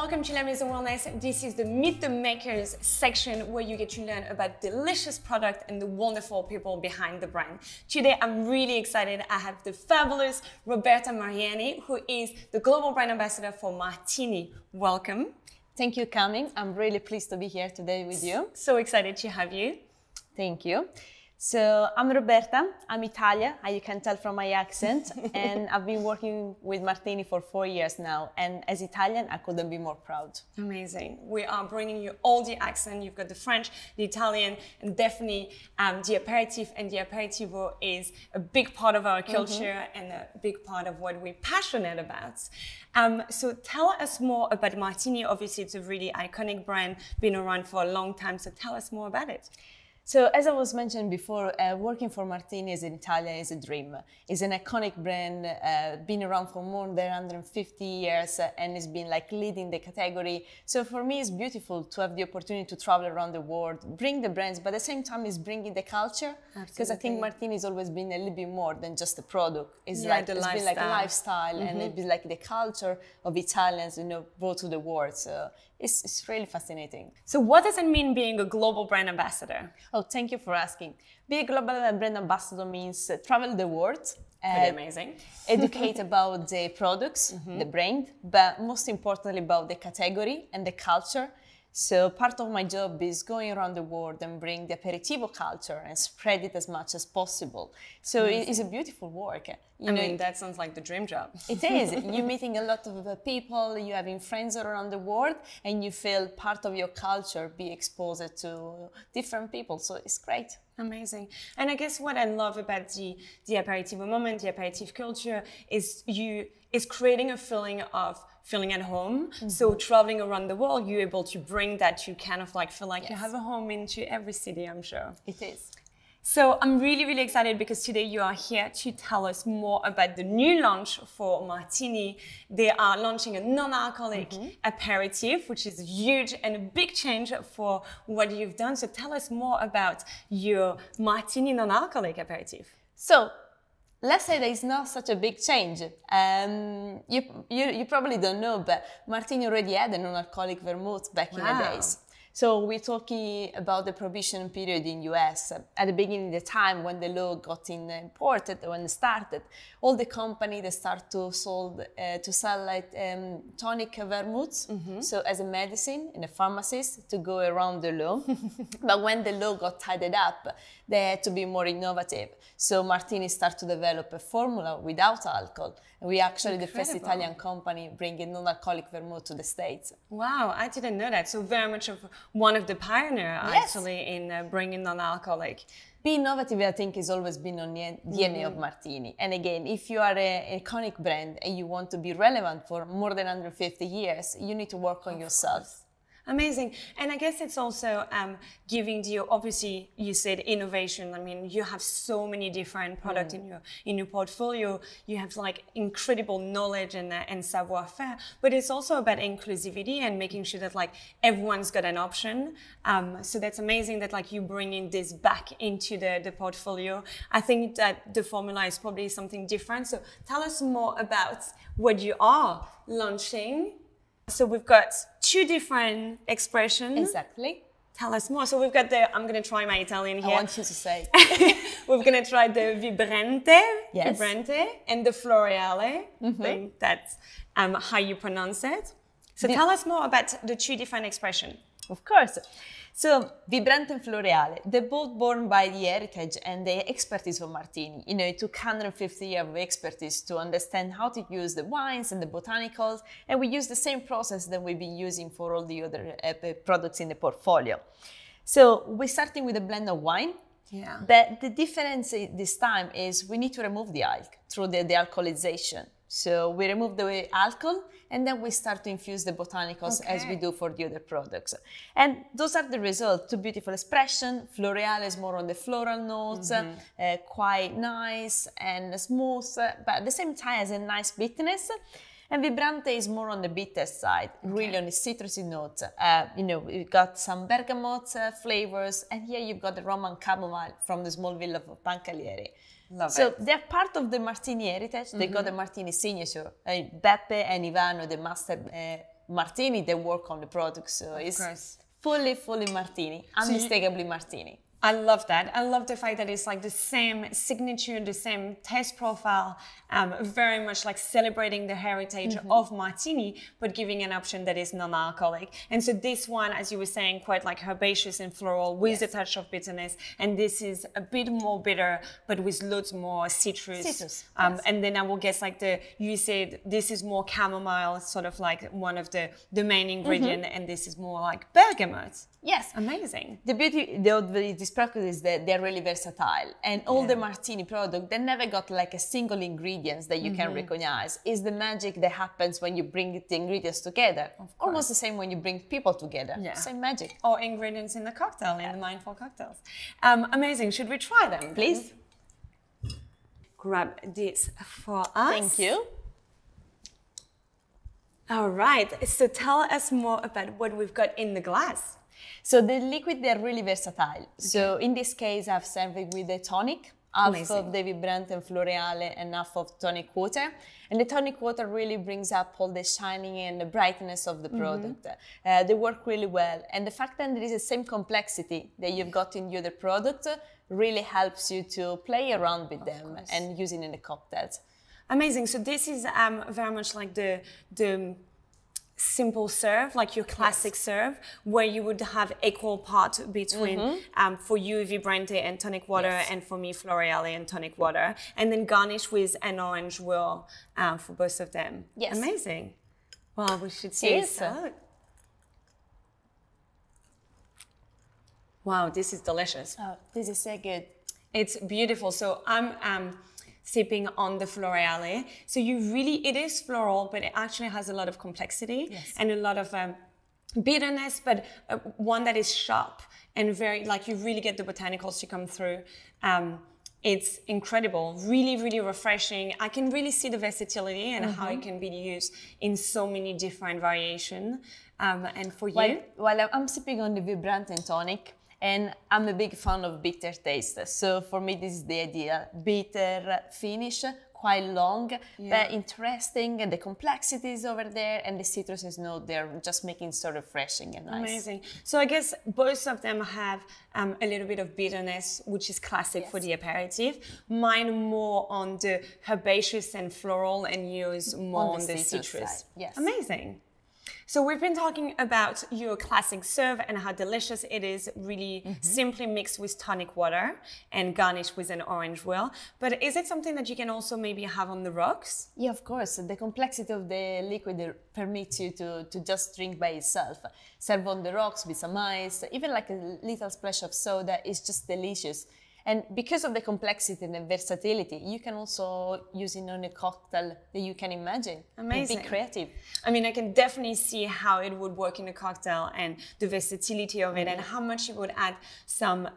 welcome to La Maison Wellness. This is the Meet the Makers section where you get to learn about delicious product and the wonderful people behind the brand. Today, I'm really excited. I have the fabulous Roberta Mariani, who is the Global Brand Ambassador for Martini. Welcome. Thank you, Carmen. I'm really pleased to be here today with you. So excited to have you. Thank you. So I'm Roberta, I'm Italian, as you can tell from my accent, and I've been working with Martini for 4 years now, and as Italian, I couldn't be more proud. Amazing. We are bringing you all the accent. You've got the French, the Italian, and definitely the aperitif, and the aperitivo is a big part of our culture and a big part of what we're passionate about. So tell us more about Martini. Obviously, it's a really iconic brand, been around for a long time, so tell us more about it. So as I was mentioned before, working for Martini as an Italian is a dream. It's an iconic brand, been around for more than 150 years and it's been like leading the category. So for me, it's beautiful to have the opportunity to travel around the world, bring the brands, but at the same time, it's bringing the culture. Because I think Martini has always been a little bit more than just a product. It's been like a lifestyle and it's been like the culture of Italians, brought to the world. So it's really fascinating. So what does it mean being a global brand ambassador? Oh, thank you for asking. Being a global brand ambassador means travel the world. Pretty amazing. Educate about the products, the brand, but most importantly about the category and the culture. So part of my job is going around the world and bring the aperitivo culture and spread it as much as possible. So it's a beautiful work. I mean, that sounds like the dream job. It is. You're meeting a lot of people, you're having friends around the world, and you feel part of your culture be exposed to different people. So it's great. Amazing. And I guess what I love about the aperitivo moment, the aperitif culture, is creating a feeling of feeling at home. So traveling around the world, you're able to bring that. You kind of like feel like you have a home into every city, I'm sure. It is. So I'm really, really excited because today you are here to tell us more about the new launch for Martini. They are launching a non-alcoholic aperitif, which is huge and a big change for what you've done. So tell us more about your Martini non-alcoholic aperitif. So let's say that it's not such a big change. You probably don't know, but Martini already had a non-alcoholic vermouth back in the days. So we're talking about the prohibition period in US. At the beginning of the time when the law got imported, when it started, all the companies they start to sell like tonic vermouths, so as a medicine in a pharmacies to go around the law. But when the law got tidied up, they had to be more innovative. So Martini started to develop a formula without alcohol. We actually the first Italian company bringing non-alcoholic vermouth to the States. Wow, I didn't know that. So very much of one of the pioneers actually in bringing non-alcoholic. Being innovative, I think, has always been on the DNA of Martini. And again, if you are an iconic brand and you want to be relevant for more than 150 years, you need to work on yourself. Amazing. And I guess it's also giving you, obviously, you said innovation. I mean, you have so many different products in your portfolio. You have like incredible knowledge and savoir-faire, but it's also about inclusivity and making sure that like everyone's got an option. So that's amazing that like you bringing this back into the portfolio. I think that the formula is probably something different. So tell us more about what you are launching. So we've got two different expressions. Exactly. Tell us more. So we've got I'm going to try my Italian here. I want you to say. We're going to try the Vibrante, yes. Vibrante, and the Floreale. I think that's how you pronounce it. So tell us more about the two different expressions. Of course. So, Vibrante and Floreale, they're both born by the heritage and the expertise of Martini. It took 150 years of expertise to understand how to use the wines and the botanicals, and we use the same process that we've been using for all the other products in the portfolio. So, we're starting with a blend of wine. Yeah. But the difference this time is we need to remove the alcohol through the alcoholization. So we remove the alcohol and then we start to infuse the botanicals as we do for the other products. And those are the results, two beautiful expressions. Floreale is more on the floral notes, quite nice and smooth, but at the same time has a nice bitterness. And Vibrante is more on the bitter side, really on the citrusy notes. We've got some bergamot flavors, and here you've got the Roman chamomile from the small villa of Pancalieri. Love so it. They're part of the Martini heritage. They got the Martini signature. Beppe and Ivano, the master martini, they work on the product. So it's fully martini, unmistakably martini. I love that. I love the fact that it's like the same signature, the same taste profile, very much like celebrating the heritage of martini, but giving an option that is non-alcoholic. And so this one, as you were saying, quite like herbaceous and floral with a touch of bitterness. And this is a bit more bitter, but with loads more citrus. And then I will guess like you said this is more chamomile, sort of like one of the main ingredient, and this is more like bergamot. Yes. Amazing. The beauty of this product is that they're really versatile, and all the martini product, they never got like a single ingredients that you can recognize. It's the magic that happens when you bring the ingredients together. Almost the same when you bring people together. Same magic. Or ingredients in the cocktail, in the Mindful cocktails. Amazing. Should we try them? Please. Grab this for us. Thank you. All right. So tell us more about what we've got in the glass. So the liquid, they're really versatile. So in this case, I've served it with a tonic, half of the Vibrante and Floreale and half of tonic water. And the tonic water really brings up all the shining and the brightness of the product. They work really well. And the fact that there is the same complexity that you've got in the other product really helps you to play around with them and use it in the cocktails. Amazing. So this is very much like the simple serve, like your classic serve, where you would have equal part between for you Vibrante and tonic water, and for me Floreale and tonic water, and then garnish with an orange whirl for both of them. Yes. Amazing. Well, we should see it. Wow, this is delicious. Oh, this is so good. It's beautiful. So I'm sipping on the Floreale. So it is floral, but it actually has a lot of complexity and a lot of bitterness, but one that is sharp and very, like you really get the botanicals to come through. It's incredible, really, really refreshing. I can really see the versatility and how it can be used in so many different variations. And for you? While I'm sipping on the Vibrante and tonic, and I'm a big fan of bitter taste. So for me, this is the idea. Bitter finish, quite long, but interesting. And the complexities over there and the citrus note, they're just making so refreshing and nice. Amazing. So I guess both of them have a little bit of bitterness, which is classic for the aperitif. Mine more on the herbaceous and floral, and yours more on the citrus. Yes. Amazing. So we've been talking about your classic serve and how delicious it is, really simply mixed with tonic water and garnished with an orange whirl. But is it something that you can also maybe have on the rocks? Yeah, of course. The complexity of the liquid permits you to just drink by itself. Serve on the rocks with some ice, even like a little splash of soda is just delicious. And because of the complexity and the versatility, you can also use it on a cocktail that you can imagine. Amazing. Be creative. I mean, I can definitely see how it would work in a cocktail and the versatility of it and how much it would add some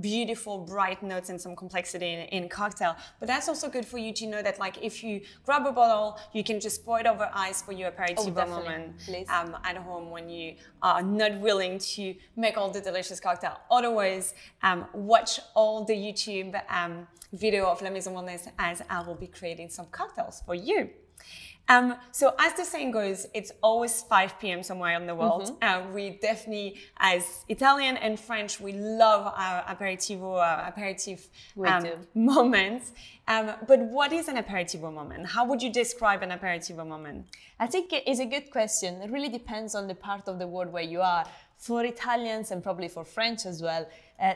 beautiful, bright notes and some complexity in a cocktail. But that's also good for you to know that, like, if you grab a bottle, you can just pour it over ice for your aperitivo moment at home when you are not willing to make all the delicious cocktail. Otherwise, watch all the YouTube video of La Maison Wellness, as I will be creating some cocktails for you. So as the saying goes, it's always 5 p.m. somewhere in the world. We definitely, as Italian and French, we love our aperitif moments. But what is an aperitivo moment? How would you describe an aperitivo moment? I think it's a good question. It really depends on the part of the world where you are. For Italians and probably for French as well,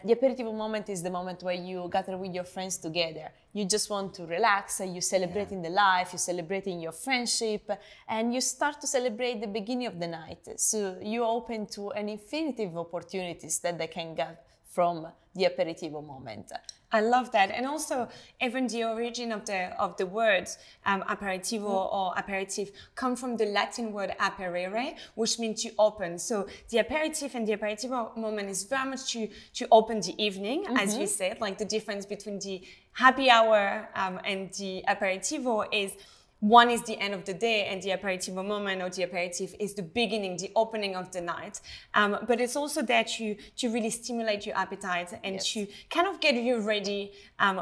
the aperitivo moment is the moment where you gather with your friends together. You just want to relax, you celebrating the life, you're celebrating your friendship, and you start to celebrate the beginning of the night. So you're open to an infinity of opportunities that they can get from the aperitivo moment. I love that. And also, even the origin of the words aperitivo or aperitif come from the Latin word aperire, which means to open. So the aperitif and the aperitivo moment is very much to open the evening, as you said. Like the difference between the happy hour and the aperitivo is one is the end of the day and the aperitivo moment or the aperitif is the beginning, the opening of the night. But it's also there to really stimulate your appetite and to kind of get you ready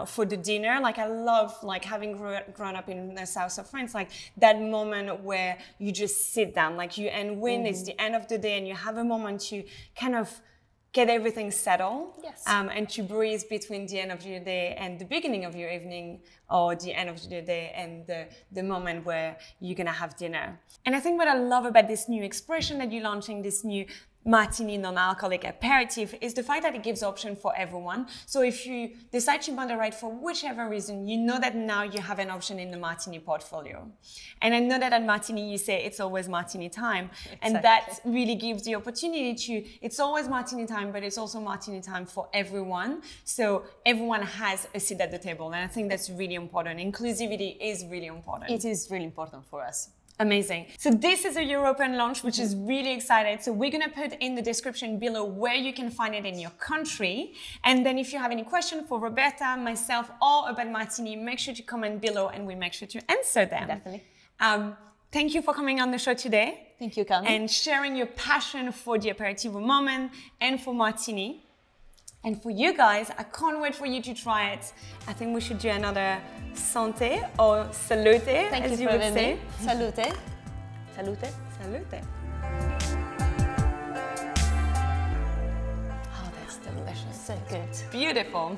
for the dinner. Like I love like having grown up in the south of France, like that moment where you just sit down, like when it's the end of the day and you have a moment to kind of get everything settled and to breathe between the end of your day and the beginning of your evening, or the end of your day and the moment where you're gonna have dinner. And I think what I love about this new expression that you're launching, this new martini non-alcoholic aperitif, is the fact that it gives option for everyone. So if you decide to moderate for whichever reason, you know that now you have an option in the martini portfolio. And I know that at Martini you say it's always martini time. Exactly. And that really gives the opportunity to, it's always martini time, but it's also martini time for everyone. So everyone has a seat at the table. And I think that's really important. Inclusivity is really important. It is really important for us. Amazing. So this is a European launch, which is really excited. So we're going to put in the description below where you can find it in your country. And then if you have any question for Roberta, myself, or about Martini, make sure to comment below and we make sure to answer them. Definitely. Thank you for coming on the show today. Thank you, Cami. And sharing your passion for the aperitivo moment and for Martini. And for you guys, I can't wait for you to try it. I think we should do another santé or salute, as you would say. Salute. Salute. Salute. Oh, that's delicious. So good. Beautiful.